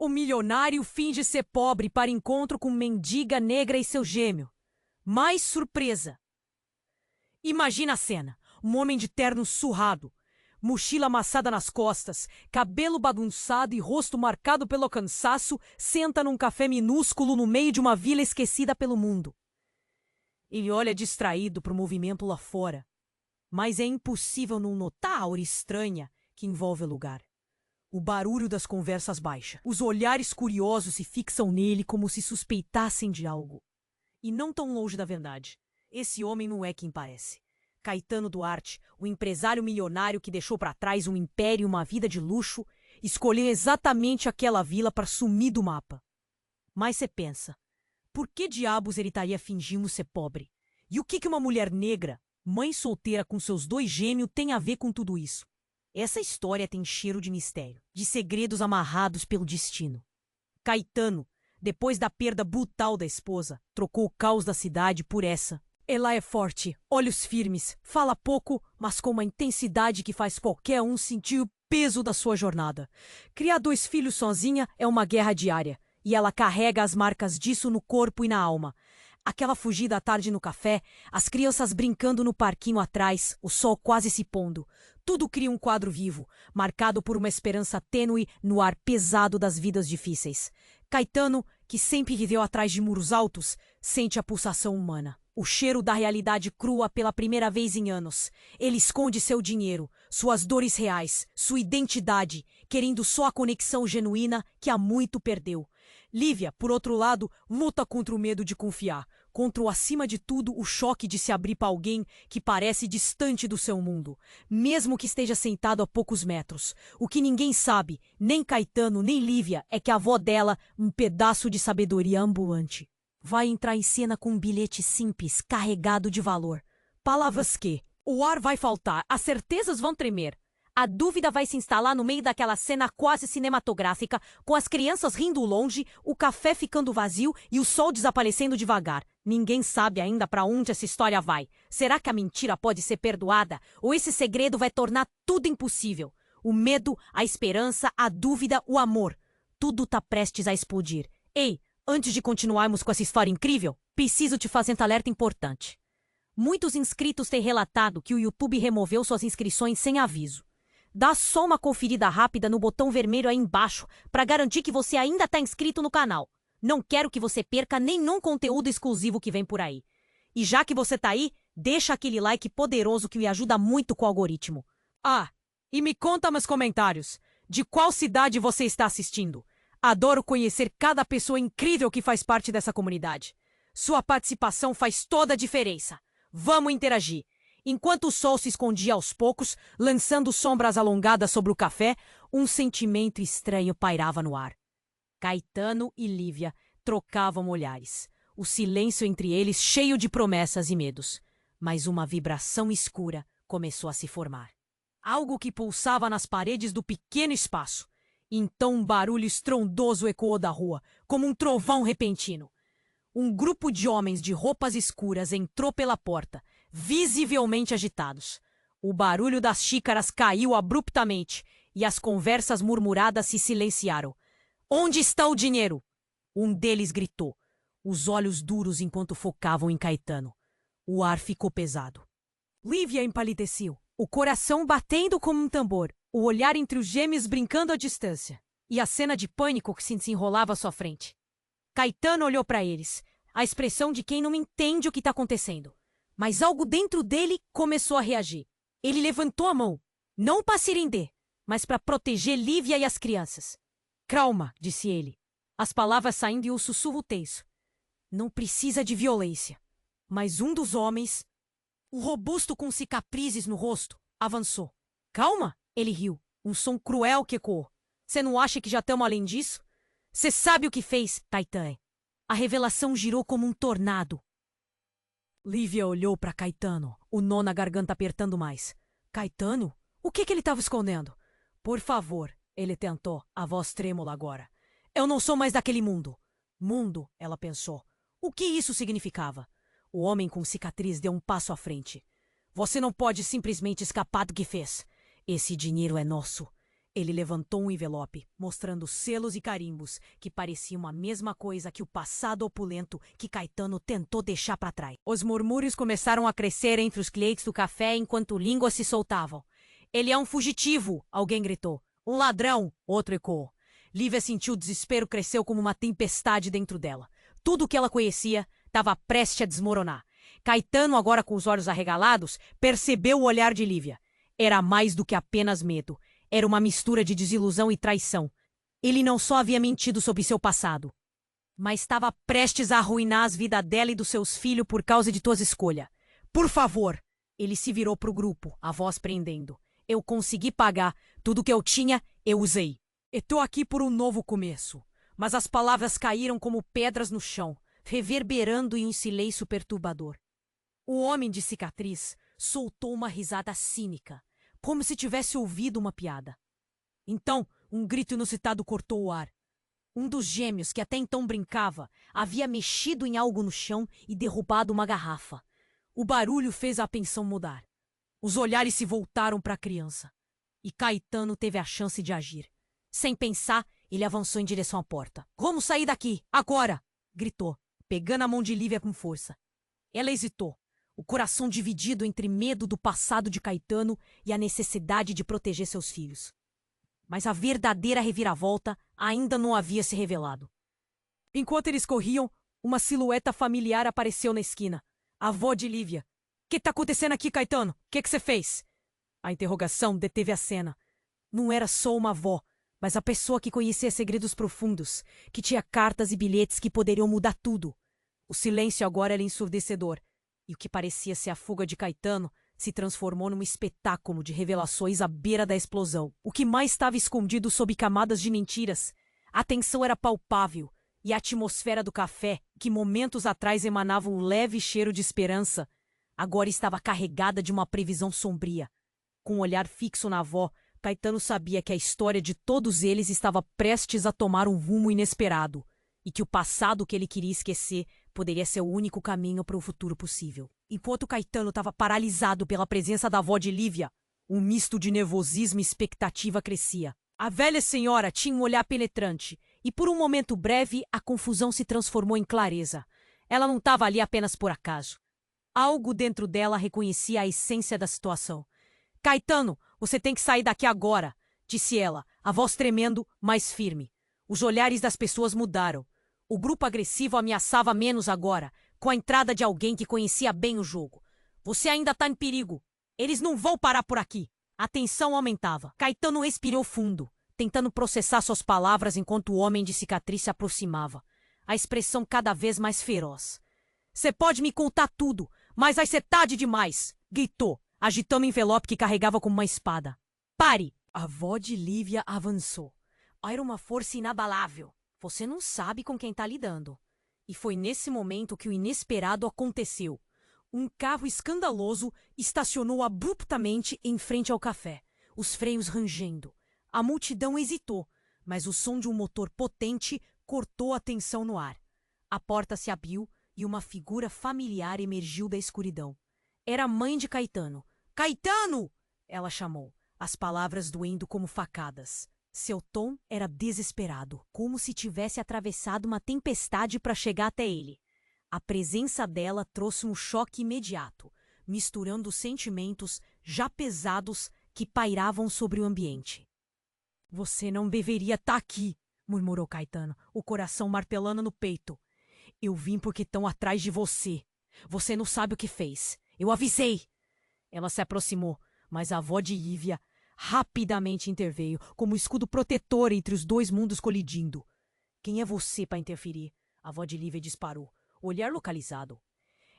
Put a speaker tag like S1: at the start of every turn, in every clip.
S1: O milionário finge ser pobre para encontro com mendiga negra e seu gêmeo. Mais surpresa. Imagina a cena. Um homem de terno surrado, mochila amassada nas costas, cabelo bagunçado e rosto marcado pelo cansaço, senta num café minúsculo no meio de uma vila esquecida pelo mundo. Ele olha distraído para o movimento lá fora, mas é impossível não notar a aura estranha que envolve o lugar. O barulho das conversas baixa. Os olhares curiosos se fixam nele como se suspeitassem de algo. E não tão longe da verdade. Esse homem não é quem parece. Caetano Duarte, o empresário milionário que deixou para trás um império e uma vida de luxo, escolheu exatamente aquela vila para sumir do mapa. Mas você pensa, por que diabos ele estaria fingindo ser pobre? E o que uma mulher negra, mãe solteira com seus 2 gêmeos, tem a ver com tudo isso? Essa história tem cheiro de mistério, de segredos amarrados pelo destino. Caetano, depois da perda brutal da esposa, trocou o caos da cidade por essa. Ela é forte, olhos firmes, fala pouco, mas com uma intensidade que faz qualquer um sentir o peso da sua jornada. Criar 2 filhos sozinha é uma guerra diária, e ela carrega as marcas disso no corpo e na alma. Aquela fugida à tarde no café, as crianças brincando no parquinho atrás, o sol quase se pondo. Tudo cria um quadro vivo, marcado por uma esperança tênue no ar pesado das vidas difíceis. Caetano, que sempre viveu atrás de muros altos, sente a pulsação humana. O cheiro da realidade crua pela primeira vez em anos. Ele esconde seu dinheiro, suas dores reais, sua identidade, querendo só a conexão genuína que há muito perdeu. Lívia, por outro lado, luta contra o medo de confiar, contra o acima de tudo o choque de se abrir para alguém que parece distante do seu mundo, mesmo que esteja sentado a poucos metros. O que ninguém sabe, nem Caetano nem Lívia, é que a avó dela, um pedaço de sabedoria ambulante, vai entrar em cena com um bilhete simples, carregado de valor. Palavras que o ar vai faltar, as certezas vão tremer. A dúvida vai se instalar no meio daquela cena quase cinematográfica, com as crianças rindo longe, o café ficando vazio e o sol desaparecendo devagar. Ninguém sabe ainda para onde essa história vai. Será que a mentira pode ser perdoada? Ou esse segredo vai tornar tudo impossível? O medo, a esperança, a dúvida, o amor. Tudo tá prestes a explodir. Ei, antes de continuarmos com essa história incrível, preciso te fazer um alerta importante. Muitos inscritos têm relatado que o YouTube removeu suas inscrições sem aviso. Dá só uma conferida rápida no botão vermelho aí embaixo para garantir que você ainda está inscrito no canal. Não quero que você perca nenhum conteúdo exclusivo que vem por aí. E já que você tá aí, deixa aquele like poderoso que me ajuda muito com o algoritmo. Ah, e me conta nos comentários, de qual cidade você está assistindo? Adoro conhecer cada pessoa incrível que faz parte dessa comunidade. Sua participação faz toda a diferença. Vamos interagir. Enquanto o sol se escondia aos poucos, lançando sombras alongadas sobre o café, um sentimento estranho pairava no ar. Caetano e Lívia trocavam olhares, o silêncio entre eles cheio de promessas e medos. Mas uma vibração escura começou a se formar. Algo que pulsava nas paredes do pequeno espaço. Então um barulho estrondoso ecoou da rua, como um trovão repentino. Um grupo de homens de roupas escuras entrou pela porta, visivelmente agitados. O barulho das xícaras caiu abruptamente e as conversas murmuradas se silenciaram. Onde está o dinheiro? Um deles gritou, os olhos duros enquanto focavam em Caetano. O ar ficou pesado. Lívia empalideceu, o coração batendo como um tambor, o olhar entre os gêmeos brincando à distância, e a cena de pânico que se desenrolava à sua frente. Caetano olhou para eles, a expressão de quem não entende o que está acontecendo. Mas algo dentro dele começou a reagir. Ele levantou a mão, não para se render, mas para proteger Lívia e as crianças. Calma, disse ele, as palavras saindo em um sussurro tenso. Não precisa de violência. Mas um dos homens, o robusto com cicatrizes no rosto, avançou. Calma, ele riu, um som cruel que ecoou. Você não acha que já estamos além disso? Você sabe o que fez, Caetano? A revelação girou como um tornado. Lívia olhou para Caetano, o nó na garganta apertando mais. Caetano? O que ele estava escondendo? Por favor, ele tentou, a voz trêmula agora. Eu não sou mais daquele mundo. Mundo, ela pensou. O que isso significava? O homem com cicatriz deu um passo à frente. Você não pode simplesmente escapar do que fez. Esse dinheiro é nosso. Ele levantou um envelope, mostrando selos e carimbos, que pareciam a mesma coisa que o passado opulento que Caetano tentou deixar para trás. Os murmúrios começaram a crescer entre os clientes do café enquanto línguas se soltavam. Ele é um fugitivo, alguém gritou. Um ladrão, outro ecoou. Lívia sentiu o desespero cresceu como uma tempestade dentro dela. Tudo o que ela conhecia estava prestes a desmoronar. Caetano, agora com os olhos arregalados, percebeu o olhar de Lívia. Era mais do que apenas medo. Era uma mistura de desilusão e traição. Ele não só havia mentido sobre seu passado, mas estava prestes a arruinar as vidas dela e dos seus filhos por causa de tuas escolhas. Por favor! Ele se virou para o grupo, a voz prendendo. Eu consegui pagar. Tudo que eu tinha, eu usei. Estou aqui por um novo começo. Mas as palavras caíram como pedras no chão, reverberando em um silêncio perturbador. O homem de cicatriz soltou uma risada cínica, como se tivesse ouvido uma piada. Então, um grito inusitado cortou o ar. Um dos gêmeos, que até então brincava, havia mexido em algo no chão e derrubado uma garrafa. O barulho fez a atenção mudar. Os olhares se voltaram para a criança. E Caetano teve a chance de agir. Sem pensar, ele avançou em direção à porta. Vamos sair daqui, agora! Gritou, pegando a mão de Lívia com força. Ela hesitou, o coração dividido entre medo do passado de Caetano e a necessidade de proteger seus filhos. Mas a verdadeira reviravolta ainda não havia se revelado. Enquanto eles corriam, uma silhueta familiar apareceu na esquina. A avó de Lívia. O que está acontecendo aqui, Caetano? O que você fez? A interrogação deteve a cena. Não era só uma avó, mas a pessoa que conhecia segredos profundos, que tinha cartas e bilhetes que poderiam mudar tudo. O silêncio agora era ensurdecedor, e o que parecia ser a fuga de Caetano se transformou num espetáculo de revelações à beira da explosão. O que mais estava escondido sob camadas de mentiras? A tensão era palpável, e a atmosfera do café, que momentos atrás emanava um leve cheiro de esperança, agora estava carregada de uma previsão sombria. Com um olhar fixo na avó, Caetano sabia que a história de todos eles estava prestes a tomar um rumo inesperado, e que o passado que ele queria esquecer poderia ser o único caminho para o futuro possível. Enquanto Caetano estava paralisado pela presença da avó de Lívia, um misto de nervosismo e expectativa crescia. A velha senhora tinha um olhar penetrante, e por um momento breve a confusão se transformou em clareza. Ela não estava ali apenas por acaso. Algo dentro dela reconhecia a essência da situação. Caetano, você tem que sair daqui agora, disse ela, a voz tremendo, mais firme. Os olhares das pessoas mudaram. O grupo agressivo ameaçava menos agora, com a entrada de alguém que conhecia bem o jogo. Você ainda está em perigo. Eles não vão parar por aqui. A tensão aumentava. Caetano respirou fundo, tentando processar suas palavras enquanto o homem de cicatriz se aproximava. A expressão cada vez mais feroz. Você pode me contar tudo, mas vai ser tarde demais, gritou, agitando o envelope que carregava como uma espada. Pare! A avó de Lívia avançou. Era uma força inabalável. Você não sabe com quem está lidando. E foi nesse momento que o inesperado aconteceu. Um carro escandaloso estacionou abruptamente em frente ao café, os freios rangendo. A multidão hesitou, mas o som de um motor potente cortou a tensão no ar. A porta se abriu e uma figura familiar emergiu da escuridão. Era a mãe de Caetano. Caetano! Ela chamou, as palavras doendo como facadas. Seu tom era desesperado, como se tivesse atravessado uma tempestade para chegar até ele. A presença dela trouxe um choque imediato, misturando sentimentos já pesados que pairavam sobre o ambiente. Você não deveria estar aqui, murmurou Caetano, o coração martelando no peito. Eu vim porque estão atrás de você. Você não sabe o que fez. Eu avisei. Ela se aproximou, mas a avó de Lívia rapidamente interveio, como um escudo protetor entre os dois mundos colidindo. Quem é você para interferir? A avó de Lívia disparou, olhar localizado.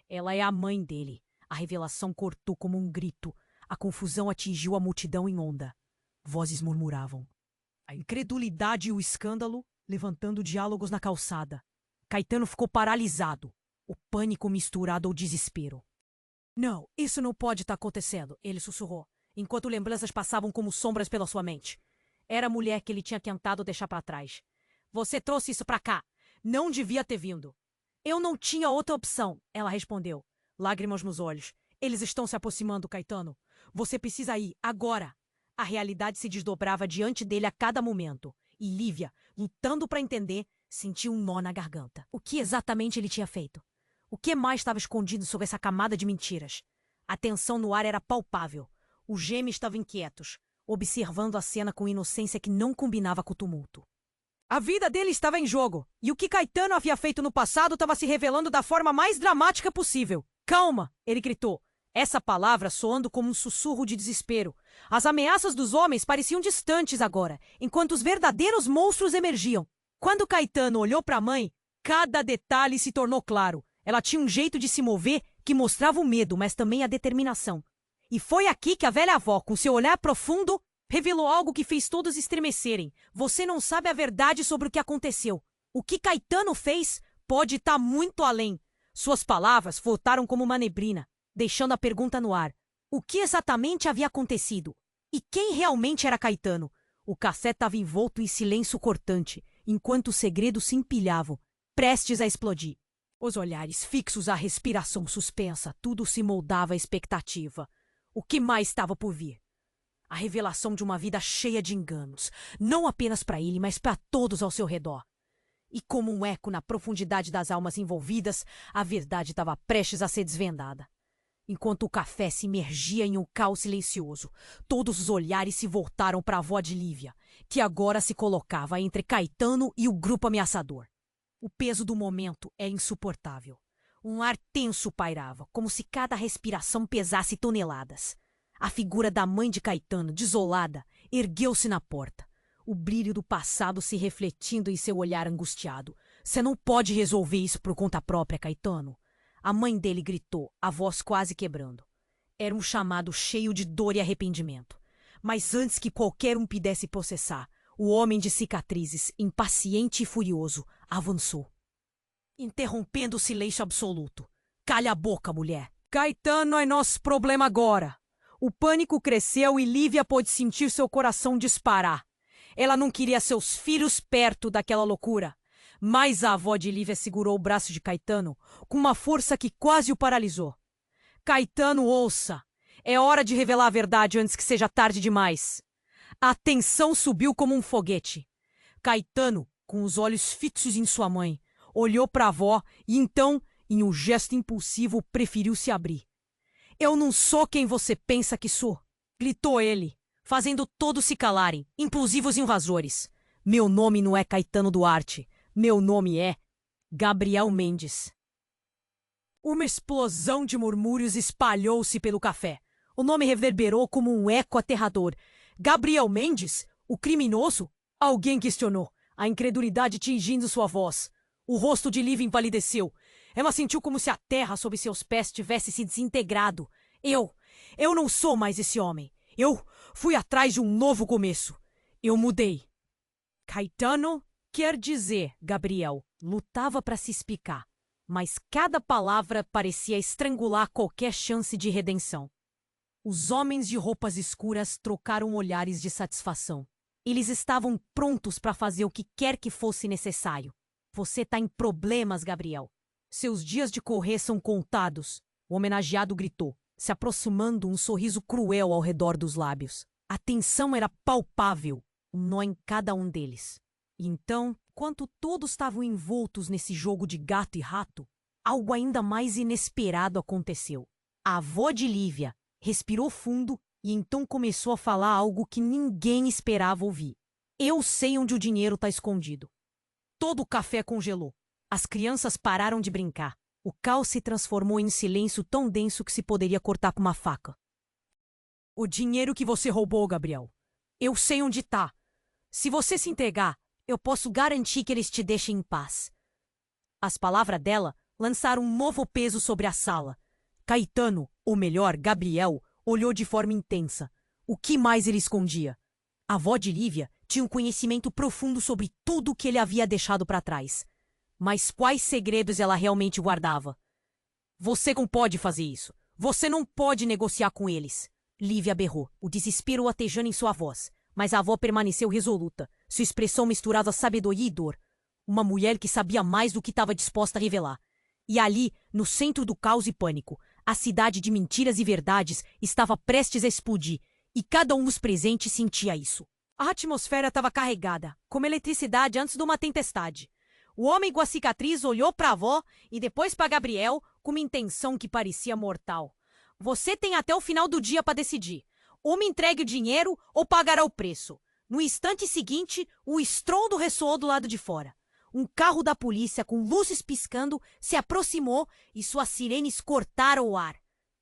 S1: Ela é a mãe dele. A revelação cortou como um grito. A confusão atingiu a multidão em onda. Vozes murmuravam. A incredulidade e o escândalo levantando diálogos na calçada. Caetano ficou paralisado, o pânico misturado ao desespero. Não, isso não pode estar acontecendo, ele sussurrou, enquanto lembranças passavam como sombras pela sua mente. Era a mulher que ele tinha tentado deixar para trás. Você trouxe isso para cá. Não devia ter vindo. Eu não tinha outra opção, ela respondeu, lágrimas nos olhos. Eles estão se aproximando, Caetano. Você precisa ir, agora. A realidade se desdobrava diante dele a cada momento. E Lívia, lutando para entender, sentiu um nó na garganta. O que exatamente ele tinha feito? O que mais estava escondido sob essa camada de mentiras? A tensão no ar era palpável. Os gêmeos estavam inquietos, observando a cena com inocência que não combinava com o tumulto. A vida dele estava em jogo, e o que Caetano havia feito no passado estava se revelando da forma mais dramática possível. Calma! Ele gritou, essa palavra soando como um sussurro de desespero. As ameaças dos homens pareciam distantes agora, enquanto os verdadeiros monstros emergiam. Quando Caetano olhou para a mãe, cada detalhe se tornou claro. Ela tinha um jeito de se mover que mostrava o medo, mas também a determinação. E foi aqui que a velha avó, com seu olhar profundo, revelou algo que fez todos estremecerem. Você não sabe a verdade sobre o que aconteceu. O que Caetano fez pode estar muito além. Suas palavras flotaram como uma neblina, deixando a pergunta no ar. O que exatamente havia acontecido? E quem realmente era Caetano? O café estava envolto em silêncio cortante, enquanto os segredos se empilhavam, prestes a explodir. Os olhares fixos, a respiração suspensa, tudo se moldava à expectativa. O que mais estava por vir? A revelação de uma vida cheia de enganos, não apenas para ele, mas para todos ao seu redor. E como um eco na profundidade das almas envolvidas, a verdade estava prestes a ser desvendada. Enquanto o café se imergia em um caos silencioso, todos os olhares se voltaram para a avó de Lívia, que agora se colocava entre Caetano e o grupo ameaçador. O peso do momento é insuportável. Um ar tenso pairava, como se cada respiração pesasse toneladas. A figura da mãe de Caetano, desolada, ergueu-se na porta, o brilho do passado se refletindo em seu olhar angustiado. Você não pode resolver isso por conta própria, Caetano. A mãe dele gritou, a voz quase quebrando. Era um chamado cheio de dor e arrependimento. Mas antes que qualquer um pudesse processar, o homem de cicatrizes, impaciente e furioso, avançou, interrompendo o silêncio absoluto. Calha a boca, mulher. Caetano é nosso problema agora. O pânico cresceu e Lívia pôde sentir seu coração disparar. Ela não queria seus filhos perto daquela loucura. Mas a avó de Lívia segurou o braço de Caetano com uma força que quase o paralisou. Caetano, ouça. É hora de revelar a verdade antes que seja tarde demais. A tensão subiu como um foguete. Caetano, com os olhos fixos em sua mãe, olhou para a avó e então, em um gesto impulsivo, preferiu se abrir. Eu não sou quem você pensa que sou, gritou ele, fazendo todos se calarem, inclusive os invasores. Meu nome não é Caetano Duarte. Meu nome é Gabriel Mendes. Uma explosão de murmúrios espalhou-se pelo café. O nome reverberou como um eco aterrador. Gabriel Mendes? O criminoso? Alguém questionou, a incredulidade tingindo sua voz. O rosto de Lívia empalideceu. Ela sentiu como se a terra sob seus pés tivesse se desintegrado. Eu não sou mais esse homem. Eu fui atrás de um novo começo. Eu mudei. Caetano, quer dizer, Gabriel, lutava para se explicar, mas cada palavra parecia estrangular qualquer chance de redenção. Os homens de roupas escuras trocaram olhares de satisfação. Eles estavam prontos para fazer o que quer que fosse necessário. Você está em problemas, Gabriel. Seus dias de correr são contados, o homenageado gritou, se aproximando um sorriso cruel ao redor dos lábios. A tensão era palpável, um nó em cada um deles. E então, enquanto todos estavam envoltos nesse jogo de gato e rato, algo ainda mais inesperado aconteceu. A avó de Lívia respirou fundo e então começou a falar algo que ninguém esperava ouvir. Eu sei onde o dinheiro está escondido. Todo o café congelou. As crianças pararam de brincar. O caos se transformou em silêncio tão denso que se poderia cortar com uma faca. O dinheiro que você roubou, Gabriel. Eu sei onde está. Se você se entregar, eu posso garantir que eles te deixem em paz. As palavras dela lançaram um novo peso sobre a sala. Caetano, ou melhor, Gabriel, olhou de forma intensa. O que mais ele escondia? A avó de Lívia tinha um conhecimento profundo sobre tudo o que ele havia deixado para trás. Mas quais segredos ela realmente guardava? Você não pode fazer isso. Você não pode negociar com eles. Lívia berrou, o desespero latejando em sua voz. Mas a avó permaneceu resoluta. Sua expressão misturava sabedoria e dor. Uma mulher que sabia mais do que estava disposta a revelar. E ali, no centro do caos e pânico, a cidade de mentiras e verdades estava prestes a explodir. E cada um dos presentes sentia isso. A atmosfera estava carregada, como eletricidade antes de uma tempestade. O homem com a cicatriz olhou para a avó e depois para Gabriel com uma intenção que parecia mortal. Você tem até o final do dia para decidir. Ou me entregue o dinheiro ou pagará o preço. No instante seguinte, o estrondo ressoou do lado de fora. Um carro da polícia com luzes piscando se aproximou e suas sirenes cortaram o ar.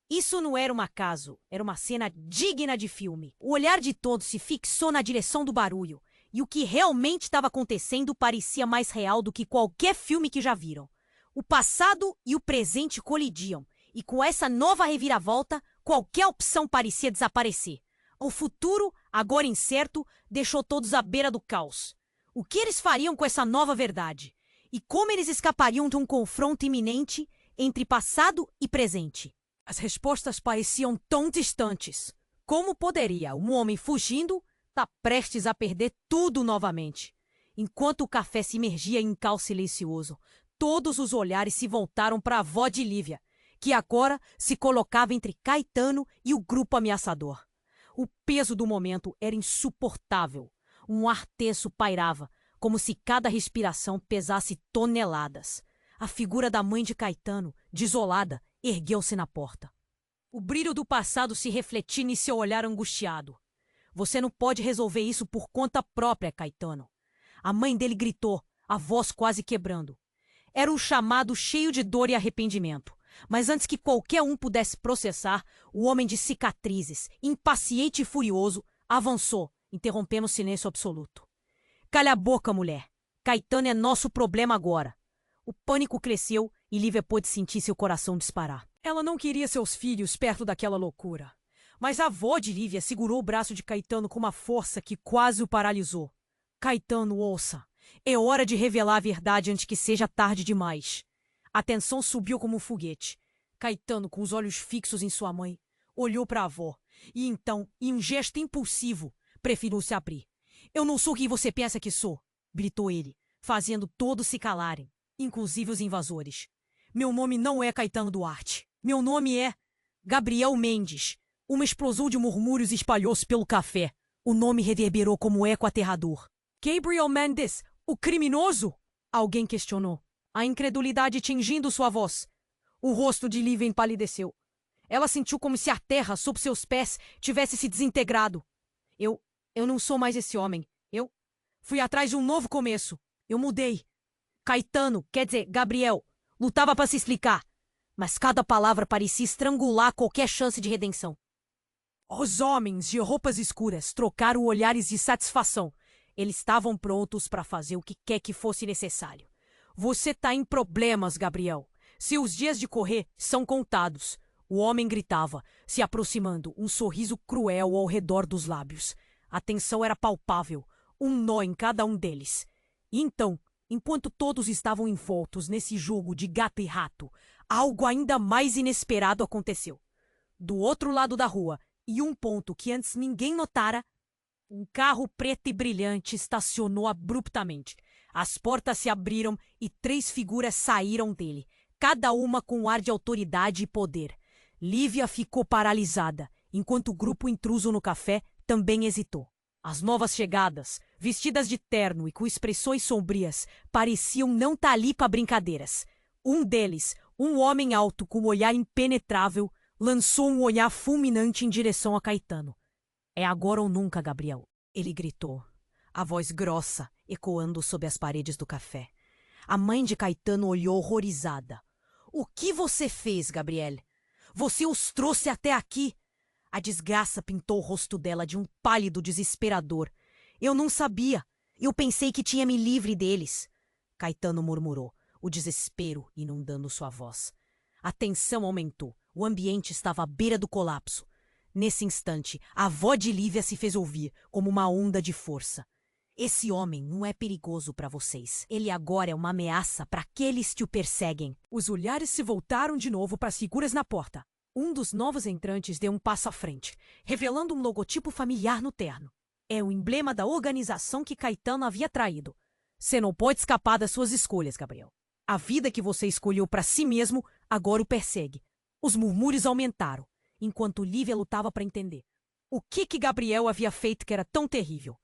S1: Isso não era um acaso, era uma cena digna de filme. O olhar de todos se fixou na direção do barulho, e o que realmente estava acontecendo parecia mais real do que qualquer filme que já viram. O passado e o presente colidiam, e com essa nova reviravolta, qualquer opção parecia desaparecer. O futuro, agora incerto, deixou todos à beira do caos. O que eles fariam com essa nova verdade? E como eles escapariam de um confronto iminente entre passado e presente? As respostas pareciam tão distantes. Como poderia um homem fugindo estar prestes a perder tudo novamente? Enquanto o café se imergia em caos silencioso, todos os olhares se voltaram para a avó de Lívia, que agora se colocava entre Caetano e o grupo ameaçador. O peso do momento era insuportável. Um ar teso pairava, como se cada respiração pesasse toneladas. A figura da mãe de Caetano, desolada, ergueu-se na porta. O brilho do passado se refletia em seu olhar angustiado. Você não pode resolver isso por conta própria, Caetano. A mãe dele gritou, a voz quase quebrando. Era um chamado cheio de dor e arrependimento. Mas antes que qualquer um pudesse processar, o homem de cicatrizes, impaciente e furioso, avançou, interrompendo o silêncio absoluto. Calha a boca, mulher. Caetano é nosso problema agora. O pânico cresceu e Lívia pôde sentir seu coração disparar. Ela não queria seus filhos perto daquela loucura. Mas a avó de Lívia segurou o braço de Caetano com uma força que quase o paralisou. Caetano, ouça. É hora de revelar a verdade antes que seja tarde demais. A tensão subiu como um foguete. Caetano, com os olhos fixos em sua mãe, olhou para a avó e então, em um gesto impulsivo, preferiu se abrir. Eu não sou quem você pensa que sou, gritou ele, fazendo todos se calarem, inclusive os invasores. Meu nome não é Caetano Duarte. Meu nome é Gabriel Mendes. Uma explosão de murmúrios espalhou-se pelo café. O nome reverberou como eco aterrador. Gabriel Mendes, o criminoso? Alguém questionou, a incredulidade tingindo sua voz. O rosto de Lívia empalideceu. Ela sentiu como se a terra sob seus pés tivesse se desintegrado. Eu não sou mais esse homem. Eu fui atrás de um novo começo. Eu mudei. Caetano, quer dizer, Gabriel, lutava para se explicar. Mas cada palavra parecia estrangular qualquer chance de redenção. Os homens de roupas escuras trocaram olhares de satisfação. Eles estavam prontos para fazer o que quer que fosse necessário. Você tá em problemas, Gabriel. Seus dias de correr são contados. O homem gritava, se aproximando, um sorriso cruel ao redor dos lábios. A tensão era palpável, um nó em cada um deles. E então, enquanto todos estavam envoltos nesse jogo de gato e rato, algo ainda mais inesperado aconteceu. Do outro lado da rua, e um ponto que antes ninguém notara, um carro preto e brilhante estacionou abruptamente. As portas se abriram e 3 figuras saíram dele, cada uma com um ar de autoridade e poder. Lívia ficou paralisada, enquanto o grupo intruso no café também hesitou. As novas chegadas, vestidas de terno e com expressões sombrias, pareciam não estar ali para brincadeiras. Um deles, um homem alto com um olhar impenetrável, lançou um olhar fulminante em direção a Caetano. É agora ou nunca, Gabriel, ele gritou, a voz grossa ecoando sob as paredes do café. A mãe de Caetano olhou horrorizada. O que você fez, Gabriel? Você os trouxe até aqui. A desgraça pintou o rosto dela de um pálido desesperador. Eu não sabia. Eu pensei que tinha me livre deles. Caetano murmurou, o desespero inundando sua voz. A tensão aumentou. O ambiente estava à beira do colapso. Nesse instante, a avó de Lívia se fez ouvir, como uma onda de força. Esse homem não é perigoso para vocês. Ele agora é uma ameaça para aqueles que o perseguem. Os olhares se voltaram de novo para as figuras na porta. Um dos novos entrantes deu um passo à frente, revelando um logotipo familiar no terno. É o emblema da organização que Caetano havia traído. Você não pode escapar das suas escolhas, Gabriel. A vida que você escolheu para si mesmo agora o persegue. Os murmúrios aumentaram, enquanto Lívia lutava para entender. O que Gabriel havia feito que era tão terrível?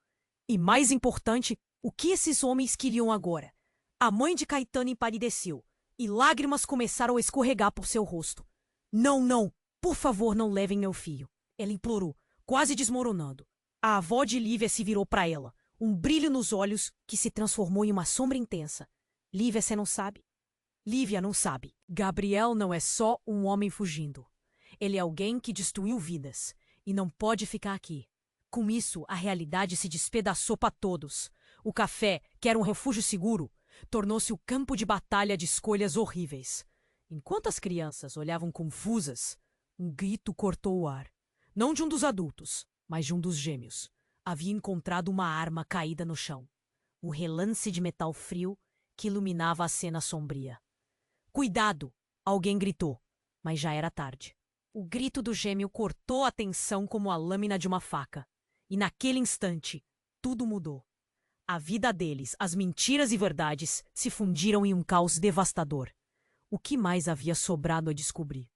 S1: E mais importante, o que esses homens queriam agora? A mãe de Caetano empalideceu, e lágrimas começaram a escorregar por seu rosto. Não, não, por favor, não levem meu filho. Ela implorou, quase desmoronando. A avó de Lívia se virou para ela, um brilho nos olhos que se transformou em uma sombra intensa. Lívia, você não sabe? Lívia não sabe. Gabriel não é só um homem fugindo. Ele é alguém que destruiu vidas e não pode ficar aqui. Com isso, a realidade se despedaçou para todos. O café, que era um refúgio seguro, tornou-se o campo de batalha de escolhas horríveis. Enquanto as crianças olhavam confusas, um grito cortou o ar. Não de um dos adultos, mas de um dos gêmeos. Havia encontrado uma arma caída no chão. O relance de metal frio que iluminava a cena sombria. Cuidado! Alguém gritou, mas já era tarde. O grito do gêmeo cortou a tensão como a lâmina de uma faca. E naquele instante, tudo mudou. A vida deles, as mentiras e verdades, se fundiram em um caos devastador. O que mais havia sobrado a descobrir?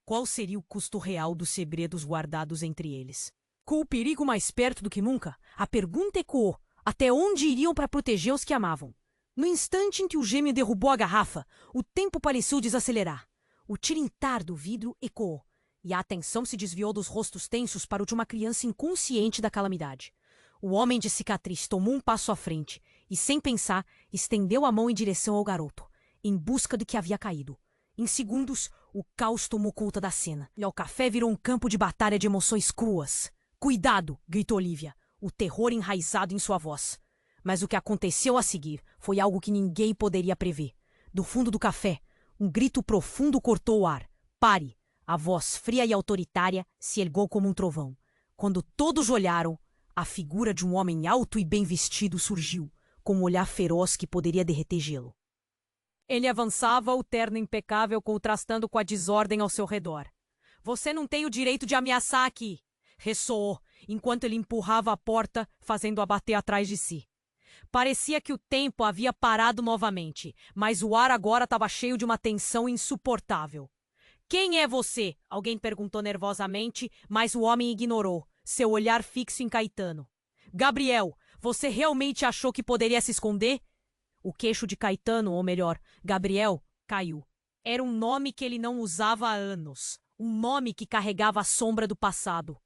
S1: Qual seria o custo real dos segredos guardados entre eles? Com o perigo mais perto do que nunca, a pergunta ecoou: até onde iriam para proteger os que amavam? No instante em que o gêmeo derrubou a garrafa, o tempo pareceu desacelerar. O tilintar do vidro ecoou, e a atenção se desviou dos rostos tensos para o de uma criança inconsciente da calamidade. O homem de cicatriz tomou um passo à frente e, sem pensar, estendeu a mão em direção ao garoto, em busca do que havia caído. Em segundos, o caos tomou conta da cena, e o café virou um campo de batalha de emoções cruas. Cuidado! Gritou Lívia, o terror enraizado em sua voz. Mas o que aconteceu a seguir foi algo que ninguém poderia prever. Do fundo do café, um grito profundo cortou o ar. Pare! A voz fria e autoritária se ergueu como um trovão. Quando todos olharam, a figura de um homem alto e bem vestido surgiu, com um olhar feroz que poderia derreter gelo. Ele avançava, o terno impecável contrastando com a desordem ao seu redor. Você não tem o direito de ameaçar aqui, ressoou, enquanto ele empurrava a porta, fazendo-a bater atrás de si. Parecia que o tempo havia parado novamente, mas o ar agora estava cheio de uma tensão insuportável. Quem é você? Alguém perguntou nervosamente, mas o homem ignorou, seu olhar fixo em Caetano. Gabriel, você realmente achou que poderia se esconder? O queixo de Caetano, ou melhor, Gabriel, caiu. Era um nome que ele não usava há anos. Um nome que carregava a sombra do passado.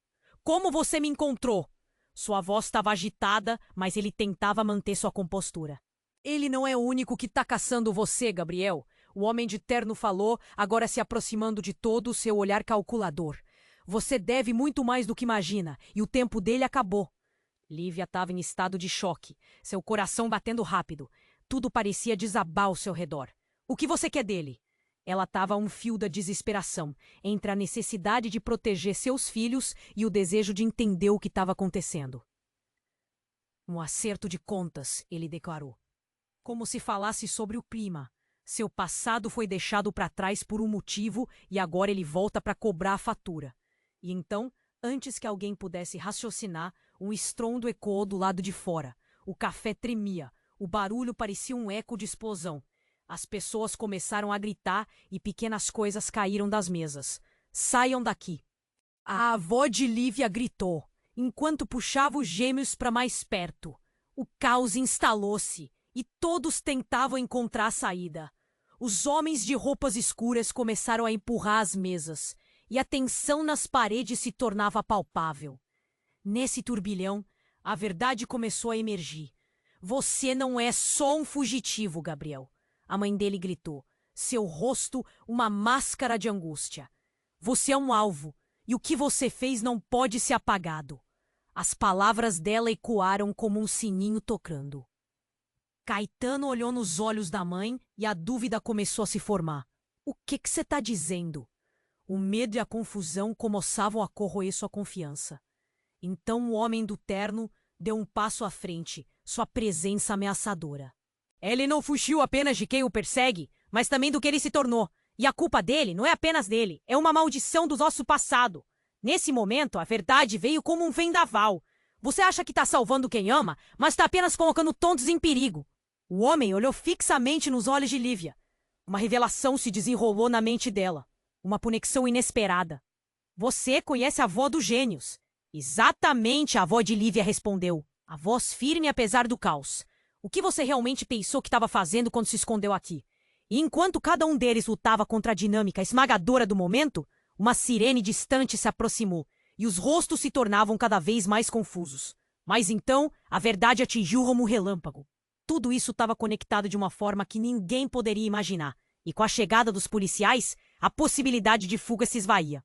S1: Como você me encontrou? Sua voz estava agitada, mas ele tentava manter sua compostura. Ele não é o único que está caçando você, Gabriel. O homem de terno falou, agora se aproximando de todo o seu olhar calculador. Você deve muito mais do que imagina, e o tempo dele acabou. Lívia estava em estado de choque, seu coração batendo rápido. Tudo parecia desabar ao seu redor. O que você quer dele? Ela estava a um fio da desesperação, entre a necessidade de proteger seus filhos e o desejo de entender o que estava acontecendo. Um acerto de contas, ele declarou. Como se falasse sobre o clima. Seu passado foi deixado para trás por um motivo e agora ele volta para cobrar a fatura. E então, antes que alguém pudesse raciocinar, um estrondo ecoou do lado de fora. O café tremia. O barulho parecia um eco de explosão. As pessoas começaram a gritar e pequenas coisas caíram das mesas. Saiam daqui! A avó de Lívia gritou, enquanto puxava os gêmeos para mais perto. O caos instalou-se e todos tentavam encontrar a saída. Os homens de roupas escuras começaram a empurrar as mesas e a tensão nas paredes se tornava palpável. Nesse turbilhão, a verdade começou a emergir. Você não é só um fugitivo, Gabriel. A mãe dele gritou, seu rosto uma máscara de angústia. Você é um alvo, e o que você fez não pode ser apagado. As palavras dela ecoaram como um sininho tocando. Caetano olhou nos olhos da mãe e a dúvida começou a se formar. O que você está dizendo? O medo e a confusão começavam a corroer sua confiança. Então o homem do terno deu um passo à frente, sua presença ameaçadora. Ele não fugiu apenas de quem o persegue, mas também do que ele se tornou. E a culpa dele não é apenas dele, é uma maldição do nosso passado. Nesse momento, a verdade veio como um vendaval. Você acha que está salvando quem ama, mas está apenas colocando todos em perigo. O homem olhou fixamente nos olhos de Lívia. Uma revelação se desenrolou na mente dela. Uma conexão inesperada. Você conhece a avó dos gênios. Exatamente, a avó de Lívia respondeu, a voz firme apesar do caos. O que você realmente pensou que estava fazendo quando se escondeu aqui? E enquanto cada um deles lutava contra a dinâmica esmagadora do momento, uma sirene distante se aproximou, e os rostos se tornavam cada vez mais confusos. Mas então, a verdade atingiu como um relâmpago. Tudo isso estava conectado de uma forma que ninguém poderia imaginar, e com a chegada dos policiais, a possibilidade de fuga se esvaía.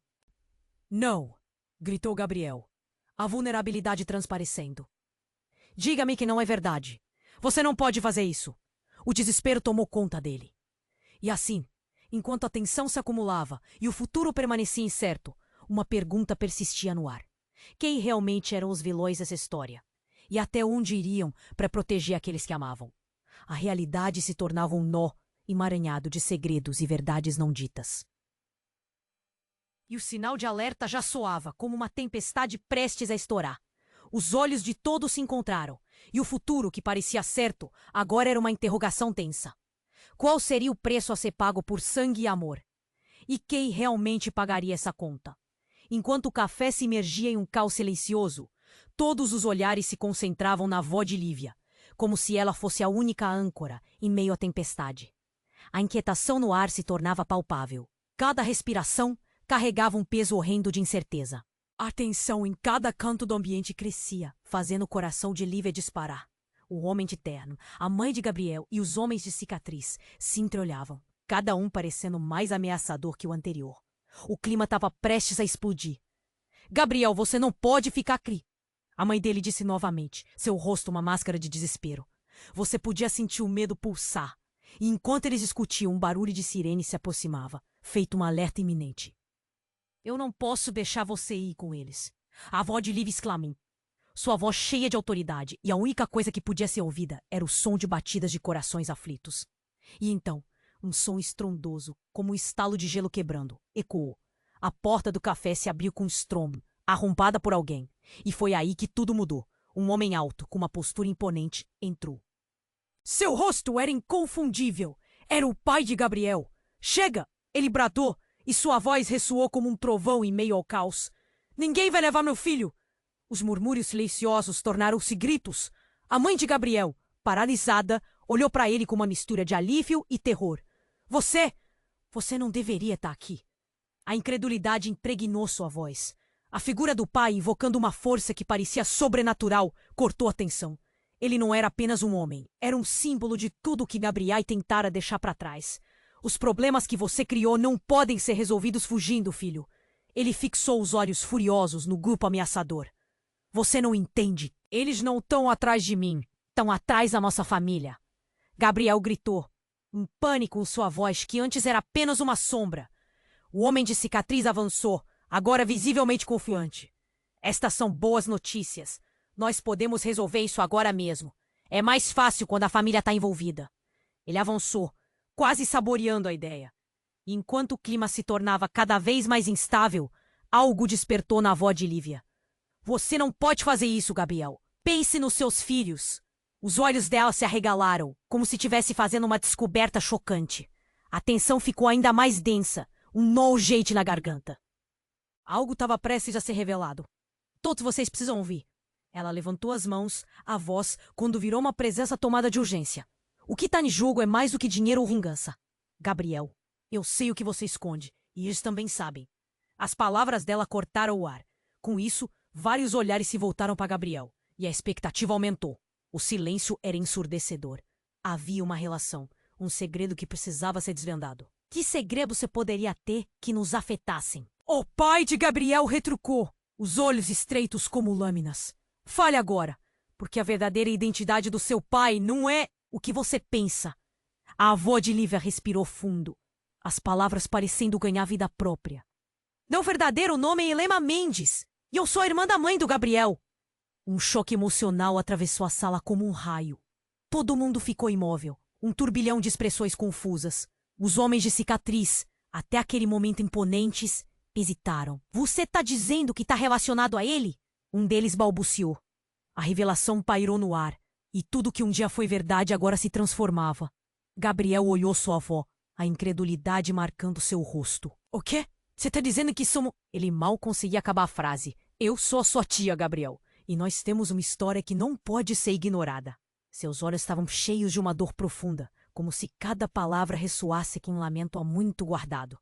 S1: Não, gritou Gabriel, a vulnerabilidade transparecendo. Diga-me que não é verdade. Você não pode fazer isso. O desespero tomou conta dele. E assim, enquanto a tensão se acumulava e o futuro permanecia incerto, uma pergunta persistia no ar. Quem realmente eram os vilões dessa história? E até onde iriam para proteger aqueles que amavam? A realidade se tornava um nó emaranhado de segredos e verdades não ditas. E o sinal de alerta já soava como uma tempestade prestes a estourar. Os olhos de todos se encontraram, e o futuro, que parecia certo, agora era uma interrogação tensa. Qual seria o preço a ser pago por sangue e amor? E quem realmente pagaria essa conta? Enquanto o café se imergia em um caos silencioso, todos os olhares se concentravam na avó de Lívia, como se ela fosse a única âncora em meio à tempestade. A inquietação no ar se tornava palpável. Cada respiração carregava um peso horrendo de incerteza. A tensão em cada canto do ambiente crescia, fazendo o coração de Lívia disparar. O homem de terno, a mãe de Gabriel e os homens de cicatriz se entreolhavam, cada um parecendo mais ameaçador que o anterior. O clima estava prestes a explodir. Gabriel, você não pode ficar aqui. A mãe dele disse novamente, seu rosto uma máscara de desespero. Você podia sentir o medo pulsar. E enquanto eles discutiam, um barulho de sirene se aproximava, feito um alerta iminente. Eu não posso deixar você ir com eles. A avó de Lívia exclamou. Sua voz cheia de autoridade, e a única coisa que podia ser ouvida era o som de batidas de corações aflitos. E então, um som estrondoso, como um estalo de gelo quebrando, ecoou. A porta do café se abriu com um estrondo, arrombada por alguém. E foi aí que tudo mudou. Um homem alto, com uma postura imponente, entrou. Seu rosto era inconfundível. Era o pai de Gabriel. Chega! Ele bradou, e sua voz ressoou como um trovão em meio ao caos. Ninguém vai levar meu filho! Os murmúrios silenciosos tornaram-se gritos. A mãe de Gabriel, paralisada, olhou para ele com uma mistura de alívio e terror. Você não deveria estar aqui. A incredulidade impregnou sua voz. A figura do pai, invocando uma força que parecia sobrenatural, cortou a tensão. Ele não era apenas um homem. Era um símbolo de tudo o que Gabriel tentara deixar para trás. Os problemas que você criou não podem ser resolvidos fugindo, filho. Ele fixou os olhos furiosos no grupo ameaçador. Você não entende. Eles não estão atrás de mim. Estão atrás da nossa família. Gabriel gritou, um pânico em sua voz que antes era apenas uma sombra. O homem de cicatriz avançou, agora visivelmente confiante. Estas são boas notícias. Nós podemos resolver isso agora mesmo. É mais fácil quando a família está envolvida. Ele avançou, quase saboreando a ideia. E enquanto o clima se tornava cada vez mais instável, algo despertou na avó de Lívia. Você não pode fazer isso, Gabriel. Pense nos seus filhos. Os olhos dela se arregalaram, como se estivesse fazendo uma descoberta chocante. A tensão ficou ainda mais densa, um nó urgente na garganta. Algo estava prestes a ser revelado. Todos vocês precisam ouvir. Ela levantou as mãos, a voz, quando virou uma presença tomada de urgência. O que está em jogo é mais do que dinheiro ou vingança. Gabriel, eu sei o que você esconde, e eles também sabem. As palavras dela cortaram o ar. Com isso, vários olhares se voltaram para Gabriel, e a expectativa aumentou. O silêncio era ensurdecedor. Havia uma relação, um segredo que precisava ser desvendado. Que segredo você poderia ter que nos afetassem? O pai de Gabriel retrucou, os olhos estreitos como lâminas. Fale agora, porque a verdadeira identidade do seu pai não é o que você pensa. A avó de Lívia respirou fundo, as palavras parecendo ganhar vida própria. Meu verdadeiro nome é Helena Mendes, e eu sou a irmã da mãe do Gabriel. Um choque emocional atravessou a sala como um raio. Todo mundo ficou imóvel, um turbilhão de expressões confusas. Os homens de cicatriz, até aquele momento imponentes, hesitaram. Você tá dizendo que tá relacionado a ele? Um deles balbuciou. A revelação pairou no ar, e tudo que um dia foi verdade agora se transformava. Gabriel olhou sua avó, a incredulidade marcando seu rosto. O quê? Você tá dizendo que somos... Ele mal conseguia acabar a frase. Eu sou sua tia, Gabriel, e nós temos uma história que não pode ser ignorada. Seus olhos estavam cheios de uma dor profunda, como se cada palavra ressoasse com um lamento há muito guardado.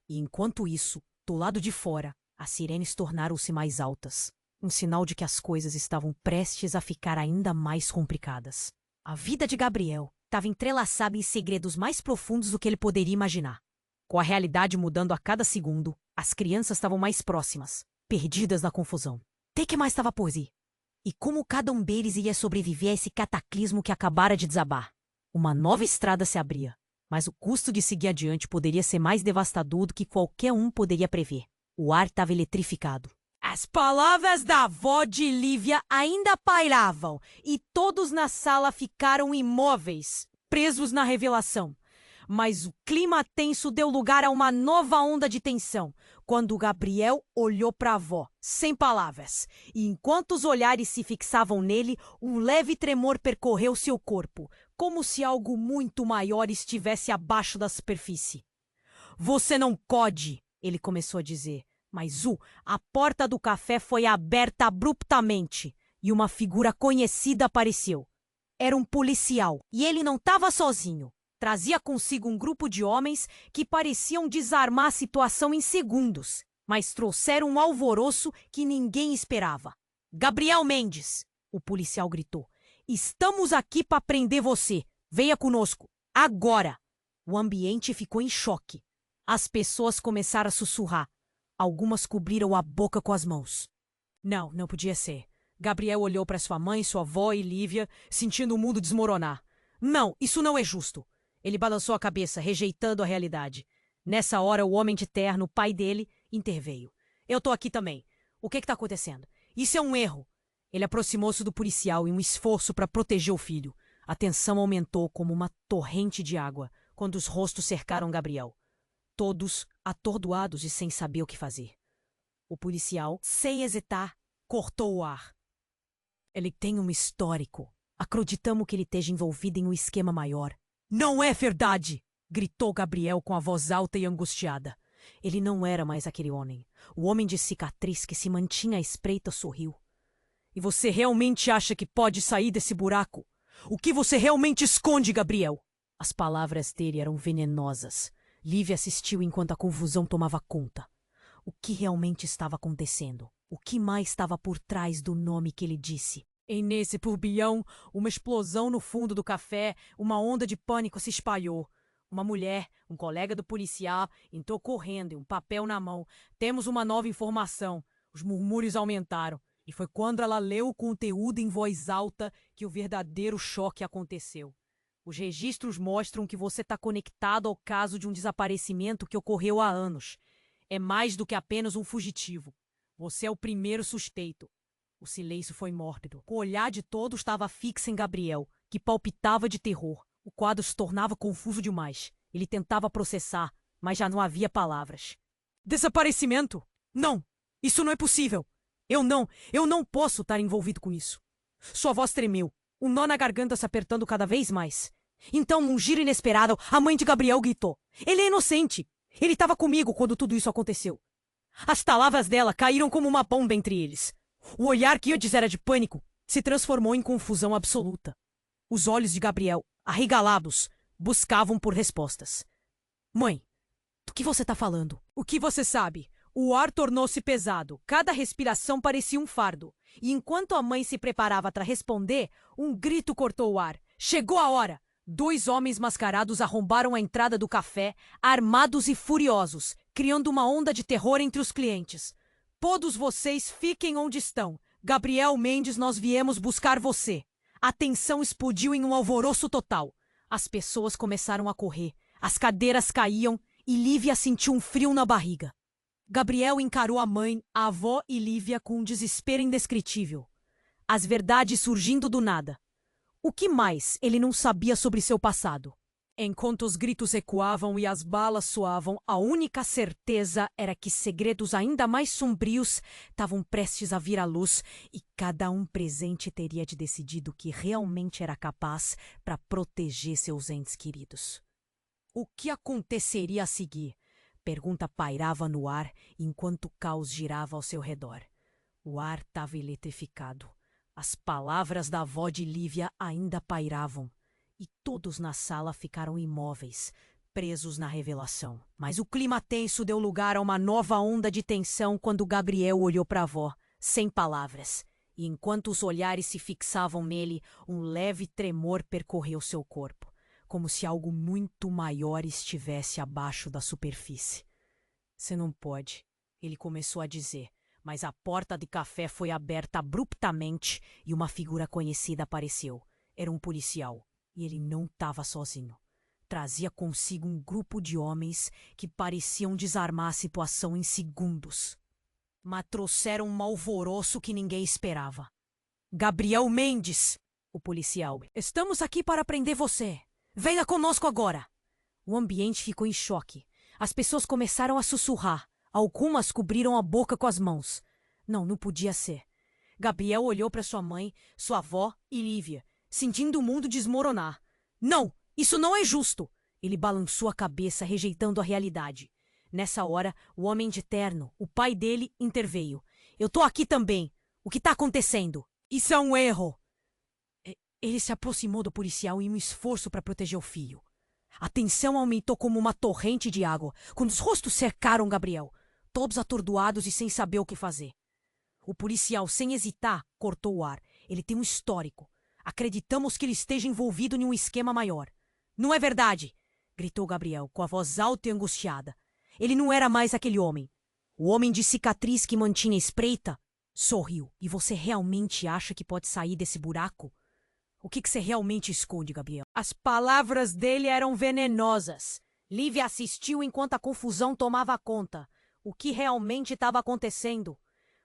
S1: E enquanto isso, do lado de fora, as sirenes tornaram-se mais altas, um sinal de que as coisas estavam prestes a ficar ainda mais complicadas. A vida de Gabriel estava entrelaçada em segredos mais profundos do que ele poderia imaginar. Com a realidade mudando a cada segundo, as crianças estavam mais próximas, perdidas na confusão. Até que mais estava por vir? E como cada um deles iria sobreviver a esse cataclismo que acabara de desabar? Uma nova estrada se abria, mas o custo de seguir adiante poderia ser mais devastador do que qualquer um poderia prever. O ar estava eletrificado. As palavras da avó de Lívia ainda pairavam, e todos na sala ficaram imóveis, presos na revelação. Mas o clima tenso deu lugar a uma nova onda de tensão, quando Gabriel olhou para a avó, sem palavras. E enquanto os olhares se fixavam nele, um leve tremor percorreu seu corpo, como se algo muito maior estivesse abaixo da superfície. Você não pode, ele começou a dizer. Mas a porta do café foi aberta abruptamente e uma figura conhecida apareceu. Era um policial e ele não estava sozinho. Trazia consigo um grupo de homens que pareciam desarmar a situação em segundos, mas trouxeram um alvoroço que ninguém esperava. Gabriel Mendes, o policial gritou. Estamos aqui para prender você. Venha conosco. Agora. O ambiente ficou em choque. As pessoas começaram a sussurrar. Algumas cobriram a boca com as mãos. Não podia ser. Gabriel olhou para sua mãe, sua avó e Lívia, sentindo o mundo desmoronar. Não, isso não é justo. Ele balançou a cabeça, rejeitando a realidade. Nessa hora, o homem de terno, o pai dele, interveio. Eu tô aqui também. O que está acontecendo? Isso é um erro. Ele aproximou-se do policial em um esforço para proteger o filho. A tensão aumentou como uma torrente de água quando os rostos cercaram Gabriel. Todos atordoados e sem saber o que fazer. O policial, sem hesitar, cortou o ar. Ele tem um histórico. Acreditamos que ele esteja envolvido em um esquema maior. Não é verdade! Gritou Gabriel com a voz alta e angustiada. Ele não era mais aquele homem. O homem de cicatriz que se mantinha à espreita sorriu. E você realmente acha que pode sair desse buraco? O que você realmente esconde, Gabriel? As palavras dele eram venenosas. Lívia assistiu enquanto a confusão tomava conta. O que realmente estava acontecendo? O que mais estava por trás do nome que ele disse? E nesse turbilhão, uma explosão no fundo do café, uma onda de pânico se espalhou. Uma mulher, um colega do policial, entrou correndo e um papel na mão. Temos uma nova informação. Os murmúrios aumentaram. E foi quando ela leu o conteúdo em voz alta que o verdadeiro choque aconteceu. Os registros mostram que você está conectado ao caso de um desaparecimento que ocorreu há anos. É mais do que apenas um fugitivo. Você é o primeiro suspeito. O silêncio foi mórbido. O olhar de todos estava fixo em Gabriel, que palpitava de terror. O quadro se tornava confuso demais. Ele tentava processar, mas já não havia palavras. Desaparecimento? Não! Isso não é possível! Eu não posso estar envolvido com isso. Sua voz tremeu. Um nó na garganta se apertando cada vez mais. Então, num giro inesperado, a mãe de Gabriel gritou. Ele é inocente! Ele estava comigo quando tudo isso aconteceu. As palavras dela caíram como uma bomba entre eles. O olhar que antes era de pânico se transformou em confusão absoluta. Os olhos de Gabriel, arregalados, buscavam por respostas. Mãe, do que você está falando? O que você sabe? O ar tornou-se pesado. Cada respiração parecia um fardo. E enquanto a mãe se preparava para responder, um grito cortou o ar. Chegou a hora! 2 homens mascarados arrombaram a entrada do café, armados e furiosos, criando uma onda de terror entre os clientes. Todos vocês fiquem onde estão. Gabriel Mendes, nós viemos buscar você. A tensão explodiu em um alvoroço total. As pessoas começaram a correr. As cadeiras caíam e Lívia sentiu um frio na barriga. Gabriel encarou a mãe, a avó e Lívia com um desespero indescritível. As verdades surgindo do nada. O que mais ele não sabia sobre seu passado? Enquanto os gritos ecoavam e as balas soavam, a única certeza era que segredos ainda mais sombrios estavam prestes a vir à luz e cada um presente teria de decidir o que realmente era capaz para proteger seus entes queridos. O que aconteceria a seguir? Pergunta pairava no ar enquanto o caos girava ao seu redor. O ar estava eletrificado. As palavras da avó de Lívia ainda pairavam, e todos na sala ficaram imóveis, presos na revelação. Mas o clima tenso deu lugar a uma nova onda de tensão quando Gabriel olhou para a avó, sem palavras. E enquanto os olhares se fixavam nele, um leve tremor percorreu seu corpo, como se algo muito maior estivesse abaixo da superfície. Você não pode, ele começou a dizer, mas a porta de café foi aberta abruptamente e uma figura conhecida apareceu. Era um policial, e ele não estava sozinho. Trazia consigo um grupo de homens que pareciam desarmar a situação em segundos. Mas trouxeram um alvoroço que ninguém esperava. Gabriel Mendes, o policial. Estamos aqui para prender você. Venha conosco agora. O ambiente ficou em choque. As pessoas começaram a sussurrar. Algumas cobriram a boca com as mãos. Não podia ser. Gabriel olhou para sua mãe, sua avó e Lívia, sentindo o mundo desmoronar. Não! Isso não é justo! Ele balançou a cabeça, rejeitando a realidade. Nessa hora, o homem de terno, o pai dele, interveio. Eu tô aqui também. O que tá acontecendo? Isso é um erro! Ele se aproximou do policial em um esforço para proteger o filho. A tensão aumentou como uma torrente de água, quando os rostos cercaram Gabriel, todos atordoados e sem saber o que fazer. O policial, sem hesitar, cortou o ar. Ele tem um histórico. Acreditamos que ele esteja envolvido em um esquema maior. Não é verdade! Gritou Gabriel, com a voz alta e angustiada. Ele não era mais aquele homem. O homem de cicatriz que mantinha espreita sorriu. E você realmente acha que pode sair desse buraco? O que você realmente esconde, Gabriel? As palavras dele eram venenosas. Lívia assistiu enquanto a confusão tomava conta. O que realmente estava acontecendo?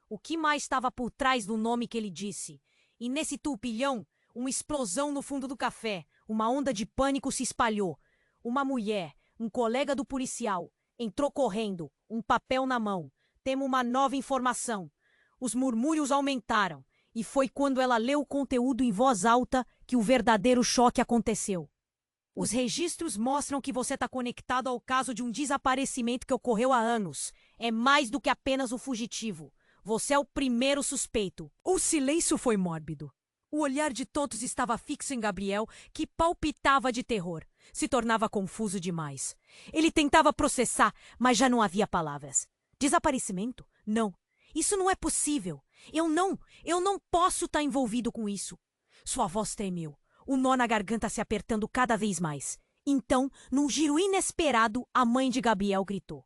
S1: O que mais estava por trás do nome que ele disse? E nesse turbilhão, uma explosão no fundo do café. Uma onda de pânico se espalhou. Uma mulher, um colega do policial, entrou correndo, um papel na mão. Temos uma nova informação. Os murmúrios aumentaram. E foi quando ela leu o conteúdo em voz alta que o verdadeiro choque aconteceu. Os registros mostram que você está conectado ao caso de um desaparecimento que ocorreu há anos. É mais do que apenas o fugitivo. Você é o primeiro suspeito. O silêncio foi mórbido. O olhar de todos estava fixo em Gabriel, que palpitava de terror. Se tornava confuso demais. Ele tentava processar, mas já não havia palavras. Desaparecimento? Não. Isso não é possível. Eu não posso estar envolvido com isso. Sua voz tremeu, o nó na garganta se apertando cada vez mais. Então, num giro inesperado, a mãe de Gabriel gritou.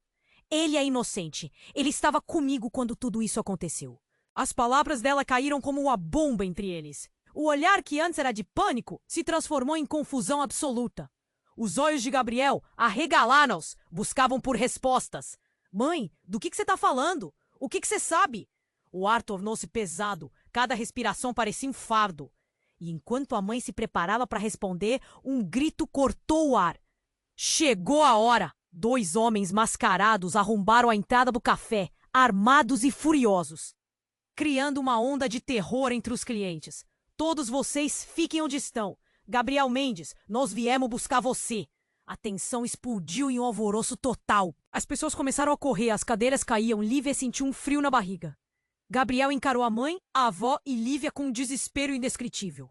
S1: Ele é inocente. Ele estava comigo quando tudo isso aconteceu. As palavras dela caíram como uma bomba entre eles. O olhar que antes era de pânico se transformou em confusão absoluta. Os olhos de Gabriel, arregalados, buscavam por respostas. Mãe, do que você está falando? O que você sabe? O ar tornou-se pesado, cada respiração parecia um fardo. E enquanto a mãe se preparava para responder, um grito cortou o ar. Chegou a hora! 2 homens mascarados arrombaram a entrada do café, armados e furiosos, criando uma onda de terror entre os clientes. Todos vocês fiquem onde estão. Gabriel Mendes, nós viemos buscar você. A tensão explodiu em um alvoroço total. As pessoas começaram a correr, as cadeiras caíam, Lívia sentiu um frio na barriga. Gabriel encarou a mãe, a avó e Lívia com um desespero indescritível.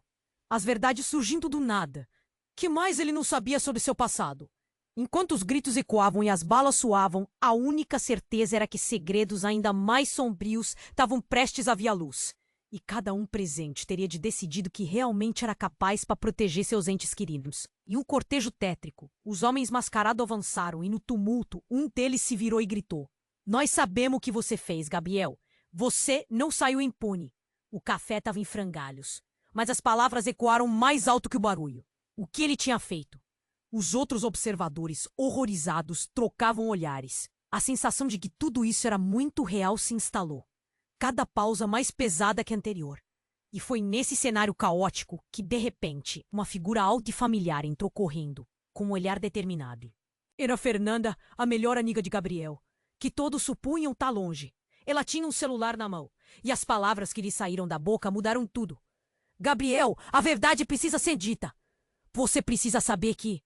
S1: As verdades surgindo do nada. Que mais ele não sabia sobre seu passado? Enquanto os gritos ecoavam e as balas soavam, a única certeza era que segredos ainda mais sombrios estavam prestes a vir à luz. E cada um presente teria de decidir o que realmente era capaz para proteger seus entes queridos. E um cortejo tétrico. Os homens mascarados avançaram e no tumulto, um deles se virou e gritou. Nós sabemos o que você fez, Gabriel. Você não saiu impune. O café estava em frangalhos. Mas as palavras ecoaram mais alto que o barulho. O que ele tinha feito? Os outros observadores, horrorizados, trocavam olhares. A sensação de que tudo isso era muito real se instalou. Cada pausa mais pesada que a anterior. E foi nesse cenário caótico que, de repente, uma figura alta e familiar entrou correndo, com um olhar determinado. Era Fernanda, a melhor amiga de Gabriel, que todos supunham estar longe. Ela tinha um celular na mão, e as palavras que lhe saíram da boca mudaram tudo. Gabriel, a verdade precisa ser dita. Você precisa saber que...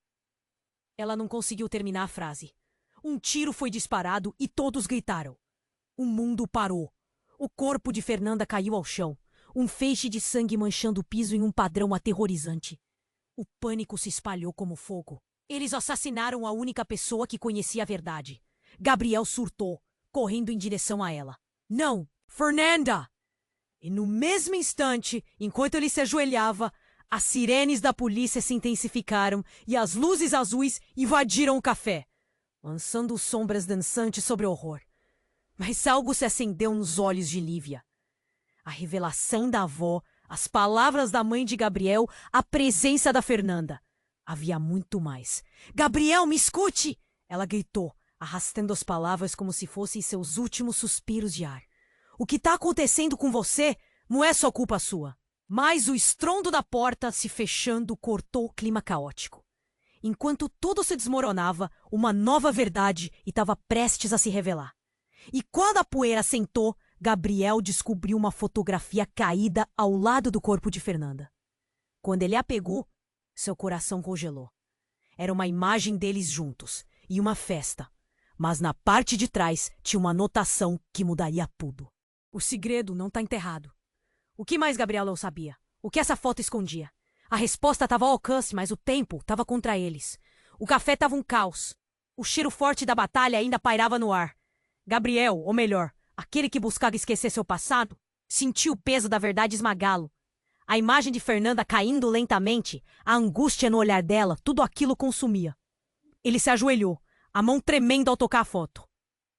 S1: Ela não conseguiu terminar a frase. Um tiro foi disparado e todos gritaram. O mundo parou. O corpo de Fernanda caiu ao chão, um feixe de sangue manchando o piso em um padrão aterrorizante. O pânico se espalhou como fogo. Eles assassinaram a única pessoa que conhecia a verdade. Gabriel surtou, correndo em direção a ela. Não, Fernanda! E no mesmo instante, enquanto ele se ajoelhava, as sirenes da polícia se intensificaram e as luzes azuis invadiram o café, lançando sombras dançantes sobre o horror. Mas algo se acendeu nos olhos de Lívia. A revelação da avó, as palavras da mãe de Gabriel, a presença da Fernanda. Havia muito mais. Gabriel, me escute! Ela gritou, arrastando as palavras como se fossem seus últimos suspiros de ar. O que está acontecendo com você não é só culpa sua. Mas o estrondo da porta se fechando cortou o clima caótico. Enquanto tudo se desmoronava, uma nova verdade estava prestes a se revelar. E quando a poeira assentou, Gabriel descobriu uma fotografia caída ao lado do corpo de Fernanda. Quando ele a pegou, seu coração congelou. Era uma imagem deles juntos e uma festa. Mas na parte de trás tinha uma anotação que mudaria tudo. O segredo não está enterrado. O que mais Gabriel não sabia? O que essa foto escondia? A resposta estava ao alcance, mas o tempo estava contra eles. O café estava um caos. O cheiro forte da batalha ainda pairava no ar. Gabriel, ou melhor, aquele que buscava esquecer seu passado, sentiu o peso da verdade esmagá-lo. A imagem de Fernanda caindo lentamente, a angústia no olhar dela, tudo aquilo consumia. Ele se ajoelhou, a mão tremendo ao tocar a foto.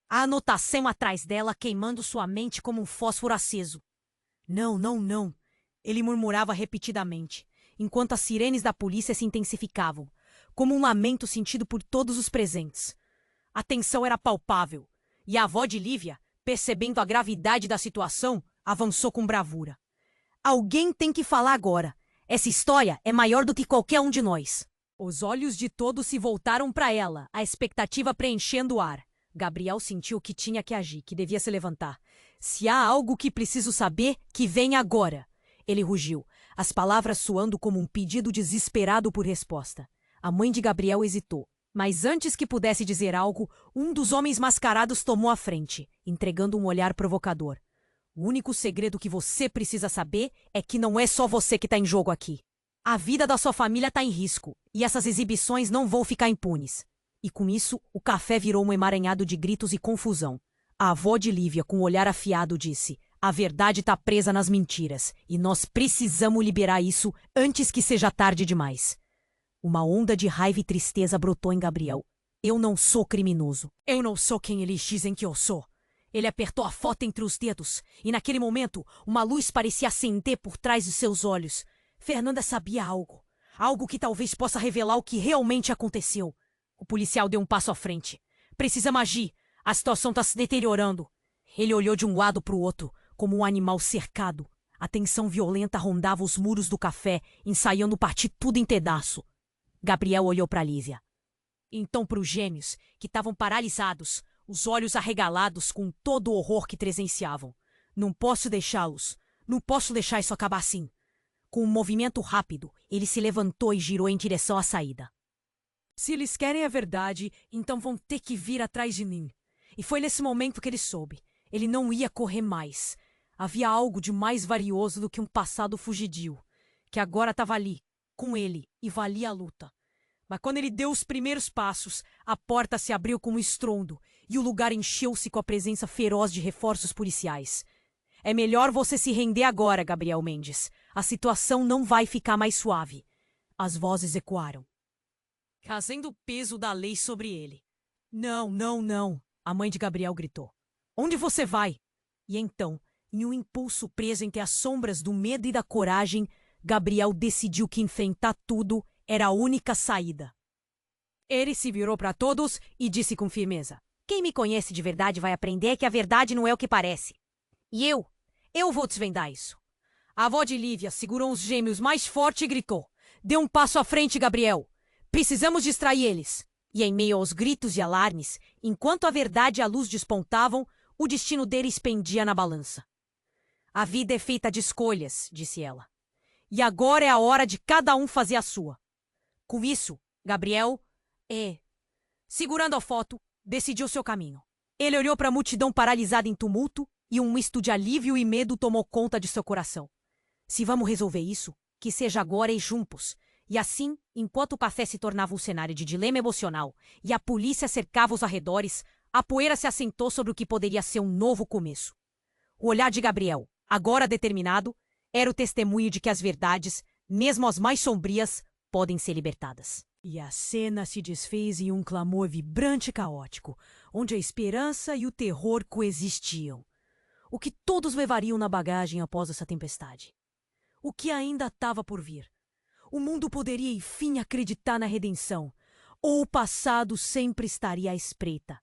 S1: A anotação atrás dela queimando sua mente como um fósforo aceso. Não, não, não, ele murmurava repetidamente, enquanto as sirenes da polícia se intensificavam, como um lamento sentido por todos os presentes. A tensão era palpável, e a avó de Lívia, percebendo a gravidade da situação, avançou com bravura. Alguém tem que falar agora. Essa história é maior do que qualquer um de nós. Os olhos de todos se voltaram para ela, a expectativa preenchendo o ar. Gabriel sentiu que tinha que agir, que devia se levantar. Se há algo que preciso saber, que venha agora. Ele rugiu, as palavras soando como um pedido desesperado por resposta. A mãe de Gabriel hesitou. Mas antes que pudesse dizer algo, um dos homens mascarados tomou a frente, entregando um olhar provocador. O único segredo que você precisa saber é que não é só você que está em jogo aqui. A vida da sua família está em risco, e essas exibições não vão ficar impunes. E com isso, o café virou um emaranhado de gritos e confusão. A avó de Lívia, com o olhar afiado, disse: a verdade está presa nas mentiras, e nós precisamos liberar isso antes que seja tarde demais. Uma onda de raiva e tristeza brotou em Gabriel. Eu não sou criminoso. Eu não sou quem eles dizem que eu sou. Ele apertou a foto entre os dedos, e naquele momento, uma luz parecia acender por trás de seus olhos. Fernanda sabia algo. Algo que talvez possa revelar o que realmente aconteceu. O policial deu um passo à frente. Precisamos agir. A situação está se deteriorando. Ele olhou de um lado para o outro, como um animal cercado. A tensão violenta rondava os muros do café, ensaiando partir tudo em pedaço. Gabriel olhou para Lívia. Então para os gêmeos, que estavam paralisados, os olhos arregalados com todo o horror que presenciavam. Não posso deixá-los. Não posso deixar isso acabar assim. Com um movimento rápido, ele se levantou e girou em direção à saída. Se eles querem a verdade, então vão ter que vir atrás de mim. E foi nesse momento que ele soube. Ele não ia correr mais. Havia algo de mais valioso do que um passado fugidio, que agora estava ali, com ele, e valia a luta. Mas quando ele deu os primeiros passos, a porta se abriu com um estrondo, e o lugar encheu-se com a presença feroz de reforços policiais. É melhor você se render agora, Gabriel Mendes. A situação não vai ficar mais suave. As vozes ecoaram, trazendo o peso da lei sobre ele. Não, não, não, a mãe de Gabriel gritou. Onde você vai? E então, em um impulso preso entre as sombras do medo e da coragem, Gabriel decidiu que enfrentar tudo era a única saída. Ele se virou para todos e disse com firmeza: quem me conhece de verdade vai aprender que a verdade não é o que parece. E eu vou desvendar isso. A avó de Lívia segurou os gêmeos mais forte e gritou: dê um passo à frente, Gabriel. Precisamos distrair eles. E em meio aos gritos e alarmes, enquanto a verdade e a luz despontavam, o destino deles pendia na balança. A vida é feita de escolhas, disse ela. E agora é a hora de cada um fazer a sua. Com isso, Gabriel, segurando a foto, decidiu seu caminho. Ele olhou para a multidão paralisada em tumulto e um misto de alívio e medo tomou conta de seu coração. Se vamos resolver isso, que seja agora e juntos. E assim, enquanto o café se tornava um cenário de dilema emocional e a polícia cercava os arredores, a poeira se assentou sobre o que poderia ser um novo começo. O olhar de Gabriel, agora determinado, era o testemunho de que as verdades, mesmo as mais sombrias, podem ser libertadas. E a cena se desfez em um clamor vibrante e caótico, onde a esperança e o terror coexistiam. O que todos levariam na bagagem após essa tempestade? O que ainda estava por vir? O mundo poderia enfim acreditar na redenção, ou o passado sempre estaria à espreita.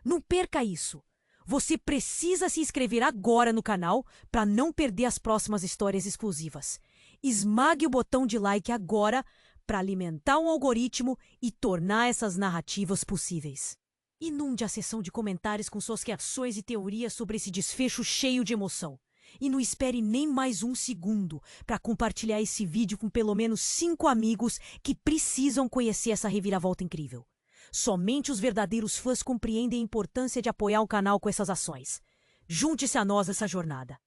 S1: Não perca isso! Você precisa se inscrever agora no canal para não perder as próximas histórias exclusivas. Esmague o botão de like agora para alimentar o algoritmo e tornar essas narrativas possíveis. Inunde a seção de comentários com suas reações e teorias sobre esse desfecho cheio de emoção. E não espere nem mais um segundo para compartilhar esse vídeo com pelo menos 5 amigos que precisam conhecer essa reviravolta incrível. Somente os verdadeiros fãs compreendem a importância de apoiar o canal com essas ações. Junte-se a nós nessa jornada.